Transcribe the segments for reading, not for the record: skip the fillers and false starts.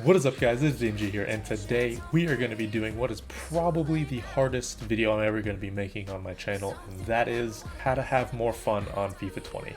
What is up guys, it's DMG here, and today we are going to be doing what is probably the hardest video I'm ever going to be making on my channel, and that is how to have more fun on FIFA 20.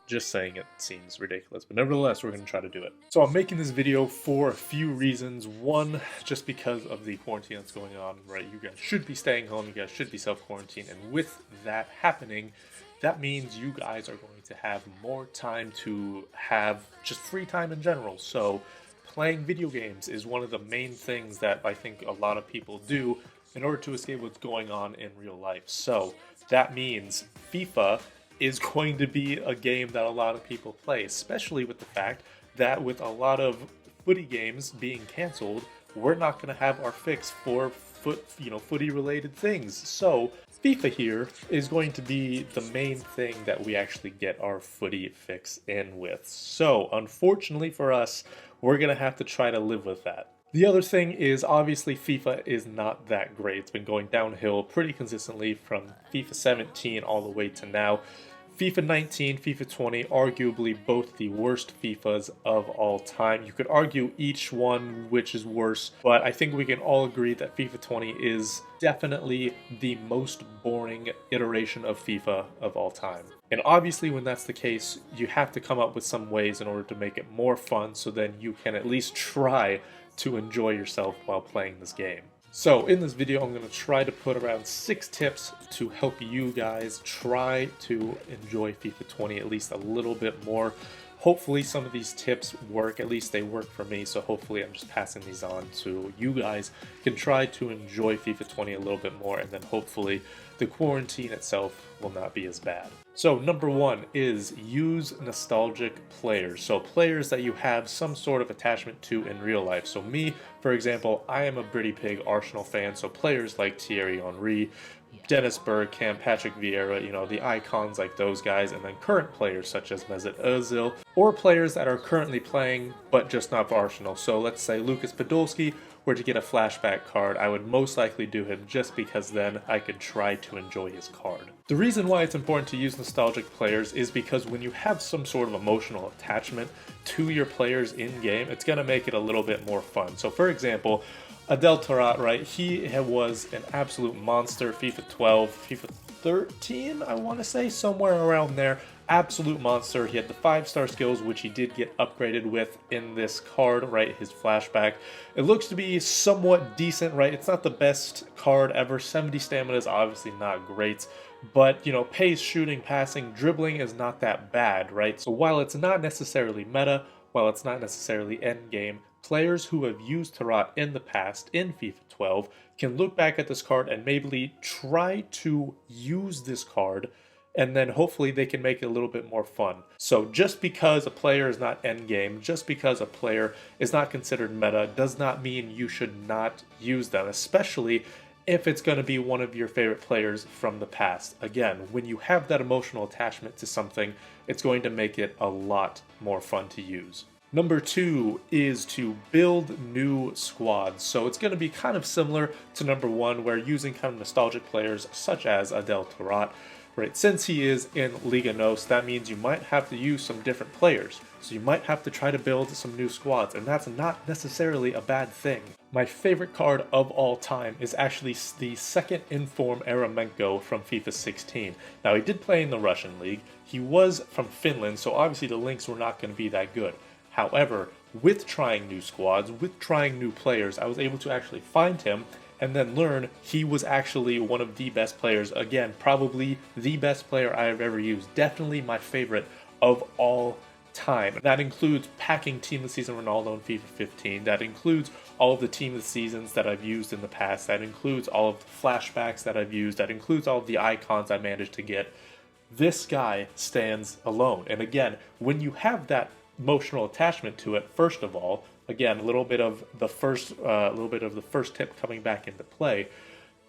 Just saying it seems ridiculous, but nevertheless we're going to try to do it. So I'm making this video for a few reasons. One, just because of the quarantine that's going on, right? You guys should be staying home, you guys should be self-quarantined, and with that happening, that means you guys are going to have more time to have just free time in general. So playing video games is one of the main things that I think a lot of people do in order to escape what's going on in real life. So that means FIFA is going to be a game that a lot of people play, especially with the fact that with a lot of footy games being canceled, we're not going to have our fix for footy related things. So FIFA here is going to be the main thing that we actually get our footy fix in with. So unfortunately for us, we're going to have to try to live with that. The other thing is obviously FIFA is not that great. It's been going downhill pretty consistently from FIFA 17 all the way to now. FIFA 19, FIFA 20, arguably both the worst FIFAs of all time. You could argue each one which is worse, but I think we can all agree that FIFA 20 is definitely the most boring iteration of FIFA of all time. And obviously when that's the case, you have to come up with some ways in order to make it more fun so then you can at least try to enjoy yourself while playing this game. So in this video, I'm going to try to put around 6 tips to help you guys try to enjoy FIFA 20 at least a little bit more. Hopefully some of these tips work, at least they work for me, so hopefully I'm just passing these on so you guys can try to enjoy FIFA 20 a little bit more, and then hopefully the quarantine itself will not be as bad. So number 1 is use nostalgic players. So players that you have some sort of attachment to in real life. So me, for example, I am a pretty big Arsenal fan, so players like Thierry Henry, Dennis Bergkamp, Patrick Vieira, the icons like those guys, and then current players such as Mesut Ozil, or players that are currently playing but just not for Arsenal. So let's say Lucas Podolski were to get a flashback card, I would most likely do him just because then I could try to enjoy his card. The reason why it's important to use nostalgic players is because when you have some sort of emotional attachment to your players in-game, it's going to make it a little bit more fun. So for example, Adel Taarabt, right, he was an absolute monster, FIFA 12, FIFA 13, I want to say, somewhere around there. Absolute monster. He had the 5-star skills, which he did get upgraded with in this card, right, his flashback. It looks to be somewhat decent, right? It's not the best card ever. 70 stamina is obviously not great, but, pace, shooting, passing, dribbling is not that bad, right? So while it's not necessarily meta, while it's not necessarily endgame, players who have used Taarabt in the past in FIFA 12 can look back at this card and maybe try to use this card, and then hopefully they can make it a little bit more fun. So just because a player is not endgame, just because a player is not considered meta, does not mean you should not use them, especially if it's going to be one of your favorite players from the past. Again, when you have that emotional attachment to something, it's going to make it a lot more fun to use. Number 2 is to build new squads. So it's going to be kind of similar to number 1, where using kind of nostalgic players such as Adel Taarabt, right? Since he is in Liga NOS, that means you might have to use some different players. So you might have to try to build some new squads, and that's not necessarily a bad thing. My favorite card of all time is actually the second Inform Eremenko from FIFA 16. Now, he did play in the Russian league. He was from Finland, so obviously the links were not going to be that good. However, with trying new squads, with trying new players, I was able to actually find him and then learn he was actually one of the best players. Again, probably the best player I have ever used. Definitely my favorite of all time. That includes packing Team of the Season Ronaldo in FIFA 15. That includes all of the Team of the Seasons that I've used in the past. That includes all of the flashbacks that I've used. That includes all of the icons I managed to get. This guy stands alone. And again, when you have that emotional attachment to it, first of all, again, a little bit of the first tip coming back into play.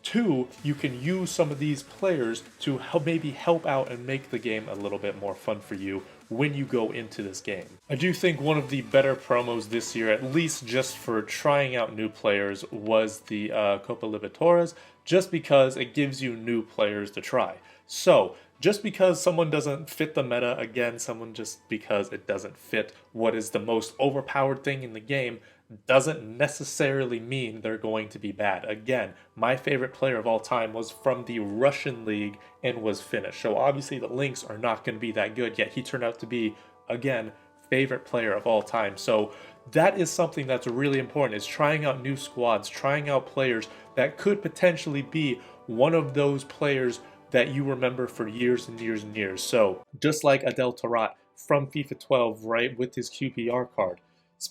2, you can use some of these players to maybe help out and make the game a little bit more fun for you when you go into this game. I do think one of the better promos this year, at least just for trying out new players, was the Copa Libertadores, just because it gives you new players to try. So Just because someone doesn't fit the meta, again, someone just because it doesn't fit what is the most overpowered thing in the game, doesn't necessarily mean they're going to be bad. Again, my favorite player of all time was from the Russian league and was Finnish. So obviously the links are not going to be that good, yet he turned out to be, again, favorite player of all time. So that is something that's really important, is trying out new squads, trying out players that could potentially be one of those players that you remember for years and years and years. So just like Adel Taarabt from FIFA 12, right, with his QPR card,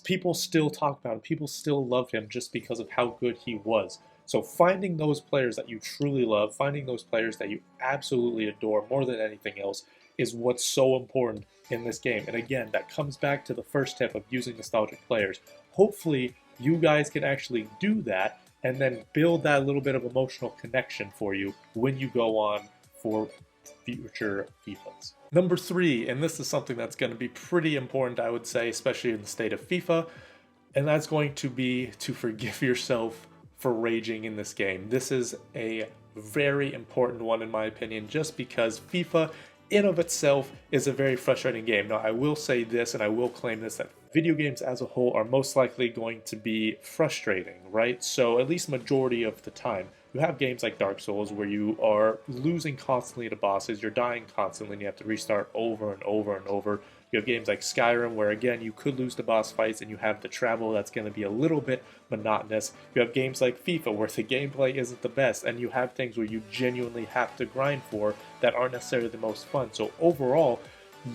people still talk about him, people still love him just because of how good he was. So finding those players that you truly love, finding those players that you absolutely adore more than anything else is what's so important in this game. And again, that comes back to the first tip of using nostalgic players. Hopefully you guys can actually do that and then build that little bit of emotional connection for you when you go on for future FIFAs. Number 3, and this is something that's going to be pretty important, I would say, especially in the state of FIFA, and that's going to be to forgive yourself for raging in this game. This is a very important one in my opinion, just because FIFA in of itself is a very frustrating game. Now I will say this, and I will claim this, that video games as a whole are most likely going to be frustrating, right? So at least majority of the time. You have games like Dark Souls where you are losing constantly to bosses, you're dying constantly and you have to restart over and over and over. You have games like Skyrim where again you could lose to boss fights and you have to travel, that's going to be a little bit monotonous. You have games like FIFA where the gameplay isn't the best and you have things where you genuinely have to grind for that aren't necessarily the most fun. So overall,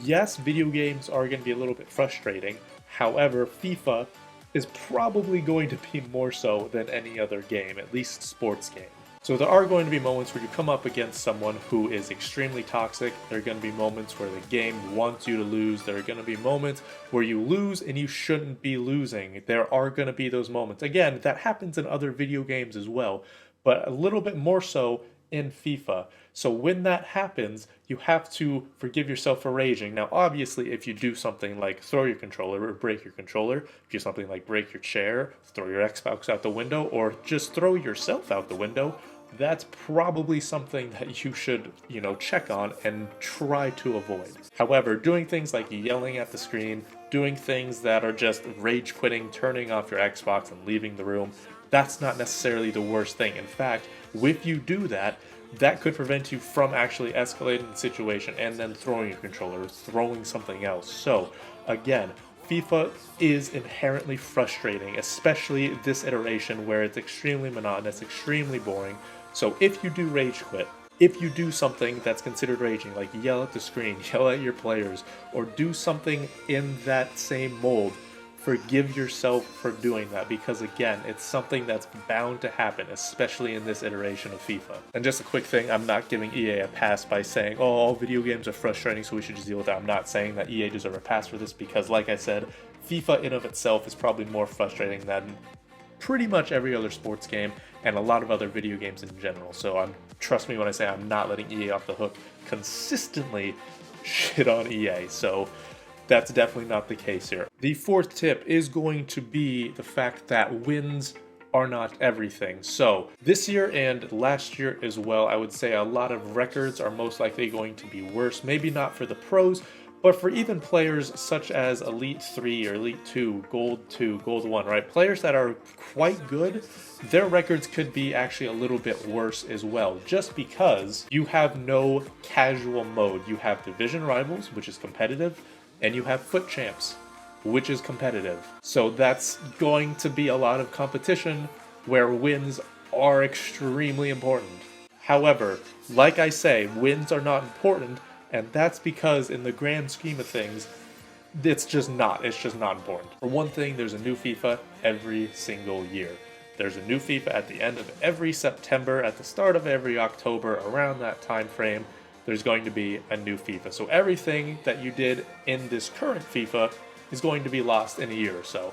yes, video games are going to be a little bit frustrating. However, FIFA is probably going to be more so than any other game, at least sports game. So there are going to be moments where you come up against someone who is extremely toxic. There are going to be moments where the game wants you to lose. There are going to be moments where you lose and you shouldn't be losing. There are going to be those moments. Again, that happens in other video games as well, but a little bit more so in FIFA. So when that happens, you have to forgive yourself for raging. Now, obviously, if you do something like throw your controller or break your controller, if you do something like break your chair, throw your Xbox out the window, or just throw yourself out the window, that's probably something that you should, check on and try to avoid. However, doing things like yelling at the screen, doing things that are just rage quitting, turning off your Xbox and leaving the room, that's not necessarily the worst thing. In fact, if you do that, that could prevent you from actually escalating the situation and then throwing your controller, throwing something else. So again, FIFA is inherently frustrating, especially this iteration where it's extremely monotonous, extremely boring. So if you do rage quit, if you do something that's considered raging, like yell at the screen, yell at your players, or do something in that same mold, forgive yourself for doing that, because again, it's something that's bound to happen, especially in this iteration of FIFA. And just a quick thing, I'm not giving EA a pass by saying, oh, all video games are frustrating, so we should just deal with that. I'm not saying that EA deserves a pass for this, because like I said, FIFA in of itself is probably more frustrating than pretty much every other sports game and a lot of other video games in general. So trust me when I say I'm not letting EA off the hook consistently shit on EA. So that's definitely not the case here. The 4th tip is going to be the fact that wins are not everything. So this year and last year as well, I would say a lot of records are most likely going to be worse. Maybe not for the pros, but for even players such as Elite 3 or Elite 2, Gold 1, right? Players that are quite good, their records could be actually a little bit worse as well, just because you have no casual mode. You have Division Rivals, which is competitive, and you have Foot Champs, which is competitive. So that's going to be a lot of competition where wins are extremely important. However, like I say, wins are not important, and that's because in the grand scheme of things, it's just not important. For one thing, there's a new FIFA every single year. There's a new FIFA at the end of every September, at the start of every October, around that time frame, there's going to be a new FIFA. So everything that you did in this current FIFA is going to be lost in a year or so.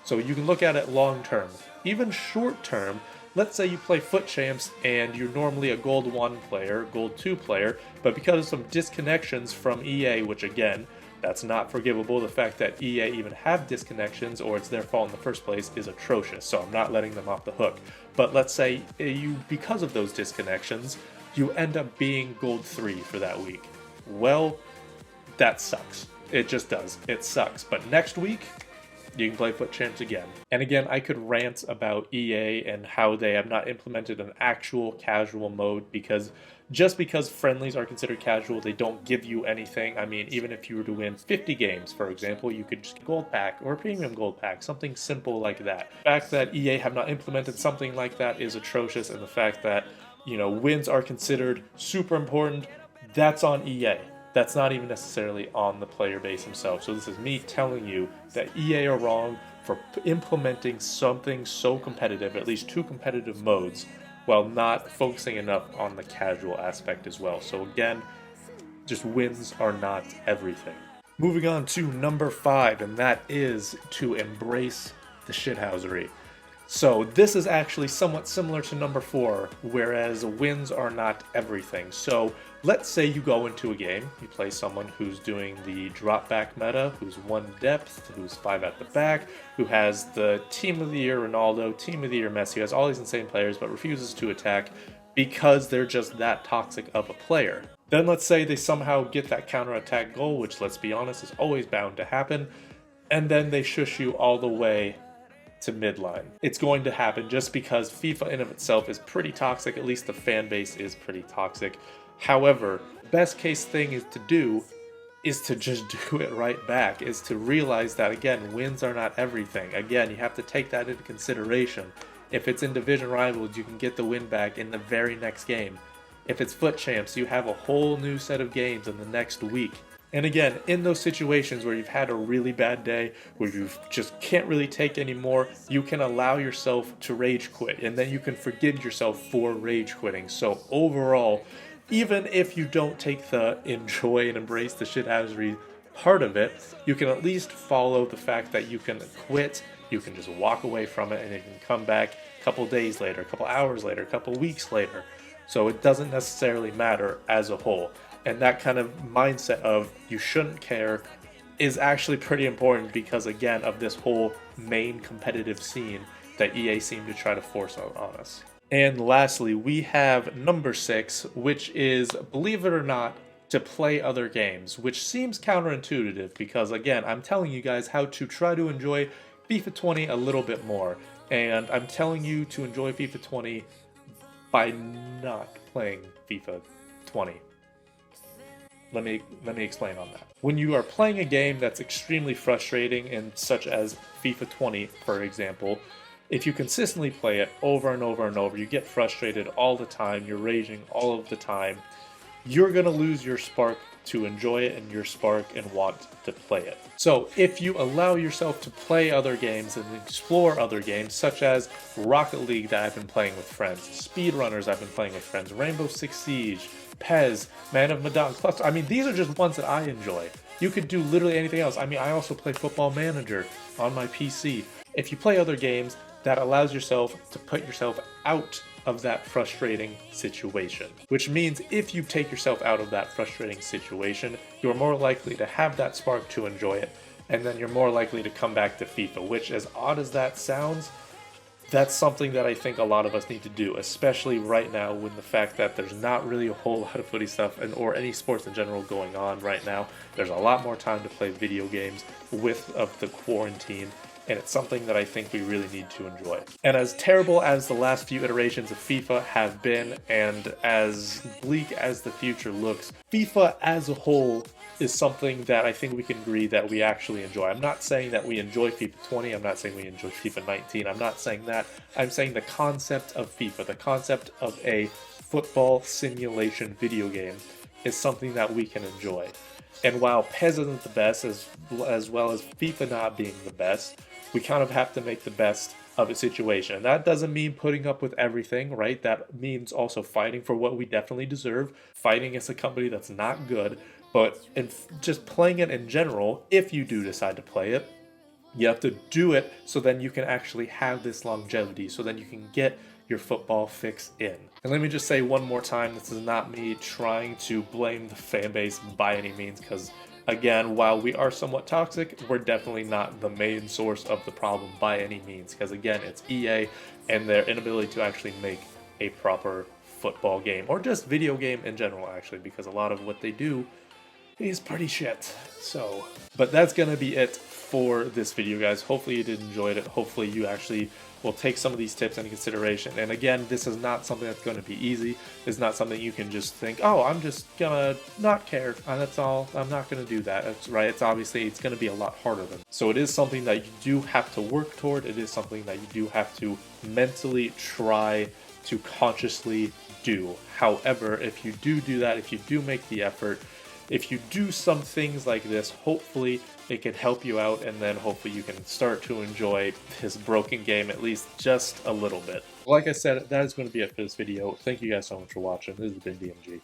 So you can look at it long term. Even short term, let's say you play Foot Champs and you're normally a Gold 1 player, Gold 2 player, but because of some disconnections from EA, which again, that's not forgivable. The fact that EA even have disconnections or it's their fault in the first place is atrocious, so I'm not letting them off the hook. But let's say you, because of those disconnections, you end up being gold 3 for that week. Well, that sucks. It just does. It sucks. But next week, you can play FUT Champs again. And again, I could rant about EA and how they have not implemented an actual casual mode, because just because friendlies are considered casual, they don't give you anything. I mean, even if you were to win 50 games, for example, you could just get gold pack or a premium gold pack, something simple like that. The fact that EA have not implemented something like that is atrocious, and the fact that, you know, wins are considered super important, that's on EA. That's not even necessarily on the player base himself. So this is me telling you that EA are wrong for implementing something so competitive, at least 2 competitive modes, while not focusing enough on the casual aspect as well. So again, just wins are not everything. Moving on to number 5, and that is to embrace the shithousery. So this is actually somewhat similar to number 4, whereas wins are not everything. So let's say you go into a game, you play someone who's doing the drop back meta, who's 1 depth, who's 5 at the back, who has the team of the year Ronaldo, team of the year Messi, who has all these insane players but refuses to attack because they're just that toxic of a player. Then let's say they somehow get that counter-attack goal, which, let's be honest, is always bound to happen, and then they shush you all the way to midline. It's going to happen just because FIFA in of itself is pretty toxic, at least the fan base is pretty toxic. However, best case thing is to do is to just do it right back, is to realize that, again, wins are not everything. Again, you have to take that into consideration. If it's in Division Rivals, you can get the win back in the very next game. If it's FUT Champs, you have a whole new set of games in the next week. And again, in those situations where you've had a really bad day, where you just can't really take anymore, you can allow yourself to rage quit, and then you can forgive yourself for rage quitting. So overall, even if you don't take the enjoy and embrace the shithousery part of it, you can at least follow the fact that you can quit, you can just walk away from it, and you can come back a couple days later, a couple hours later, a couple weeks later. So it doesn't necessarily matter as a whole. And that kind of mindset of you shouldn't care is actually pretty important because, again, of this whole main competitive scene that EA seem to try to force on us. And lastly, we have number 6, which is, believe it or not, to play other games, which seems counterintuitive because, again, I'm telling you guys how to try to enjoy FIFA 20 a little bit more. And I'm telling you to enjoy FIFA 20 by not playing FIFA 20. Let me explain on that. When you are playing a game that's extremely frustrating, and such as FIFA 20, for example, if you consistently play it over and over and over, you get frustrated all the time, you're raging all of the time, you're going to lose your spark to enjoy it and your spark and want to play it. So if you allow yourself to play other games and explore other games, such as Rocket League that I've been playing with friends, Speedrunners I've been playing with friends, Rainbow Six Siege, Pez, Man of Medan, Cluster. I mean, these are just ones that I enjoy. You could do literally anything else. I mean, I also play Football Manager on my PC. If you play other games, that allows yourself to put yourself out of that frustrating situation. Which means if you take yourself out of that frustrating situation, you're more likely to have that spark to enjoy it, and then you're more likely to come back to FIFA, which, as odd as that sounds, that's something that I think a lot of us need to do, especially right now with the fact that there's not really a whole lot of footy stuff or any sports in general going on right now. There's a lot more time to play video games with the quarantine, and it's something that I think we really need to enjoy. And as terrible as the last few iterations of FIFA have been, and as bleak as the future looks, FIFA as a whole is something that I think we can agree that we actually enjoy. I'm not saying that we enjoy FIFA 20, I'm not saying we enjoy FIFA 19, I'm not saying that. I'm saying the concept of FIFA, the concept of a football simulation video game is something that we can enjoy. And while PES isn't the best, as well as FIFA not being the best, we kind of have to make the best of a situation. And that doesn't mean putting up with everything, right? That means also fighting for what we definitely deserve, fighting against a company that's not good, but just playing it in general. If you do decide to play it, you have to do it so then you can actually have this longevity, so then you can get your football fix in. And let me just say one more time, this is not me trying to blame the fan base by any means, because again, while we are somewhat toxic, we're definitely not the main source of the problem by any means, because again, it's EA and their inability to actually make a proper football game, or just video game in general, actually, because a lot of what they do is pretty shit. So, but that's gonna be it for this video, guys. Hopefully you did enjoy it. Hopefully you actually will take some of these tips into consideration. And again, this is not something that's going to be easy. It's not something you can just think, oh, I'm just gonna not care. That's all. I'm not gonna do that. That's right. It's obviously, it's gonna be a lot harder than. So it is something that you do have to work toward. It is something that you do have to mentally try to consciously do. However, if you do that, if you do make the effort, if you do some things like this, hopefully it can help you out, and then hopefully you can start to enjoy this broken game at least just a little bit. Like I said, that is going to be it for this video. Thank you guys so much for watching. This has been DMG.